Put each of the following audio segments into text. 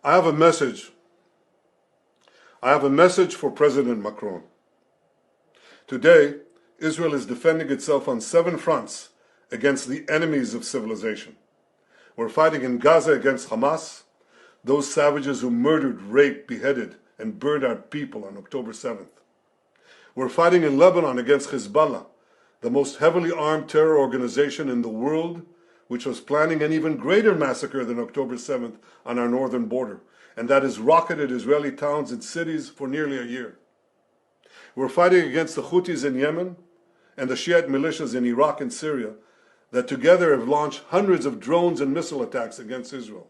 I have a message. I have a message for President Macron. Today, Israel is defending itself on 7 fronts against the enemies of civilization. We're fighting in Gaza against Hamas, those savages who murdered, raped, beheaded, and burned our people on October 7th. We're fighting in Lebanon against Hezbollah, the most heavily armed terror organization in the world, which was planning an even greater massacre than October 7th on our northern border, and that has rocketed Israeli towns and cities for nearly a year. We're fighting against the Houthis in Yemen and the Shiite militias in Iraq and Syria that together have launched hundreds of drones and missile attacks against Israel.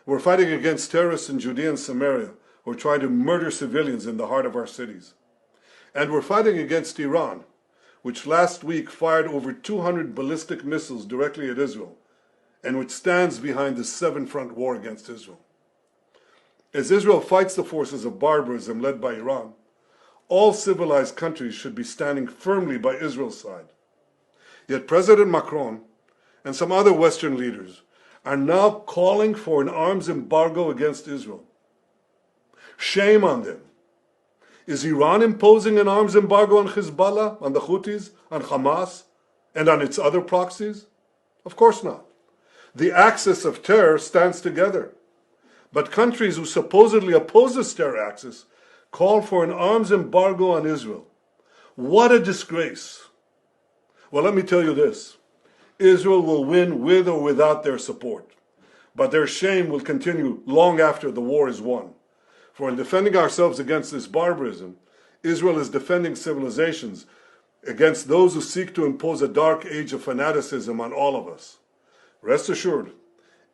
We're fighting against terrorists in Judea and Samaria who are trying to murder civilians in the heart of our cities. And we're fighting against Iran, which last week fired over 200 ballistic missiles directly at Israel, and which stands behind the 7-front war against Israel. As Israel fights the forces of barbarism led by Iran, all civilized countries should be standing firmly by Israel's side. Yet President Macron and some other Western leaders are now calling for an arms embargo against Israel. Shame on them. Is Iran imposing an arms embargo on Hezbollah, on the Houthis, on Hamas, and on its other proxies? Of course not. The axis of terror stands together. But countries who supposedly oppose this terror axis call for an arms embargo on Israel. What a disgrace. Well, let me tell you this. Israel will win with or without their support. But their shame will continue long after the war is won. For in defending ourselves against this barbarism, Israel is defending civilizations against those who seek to impose a dark age of fanaticism on all of us. Rest assured,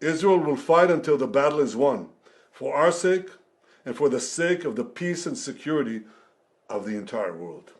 Israel will fight until the battle is won, for our sake and for the sake of the peace and security of the entire world.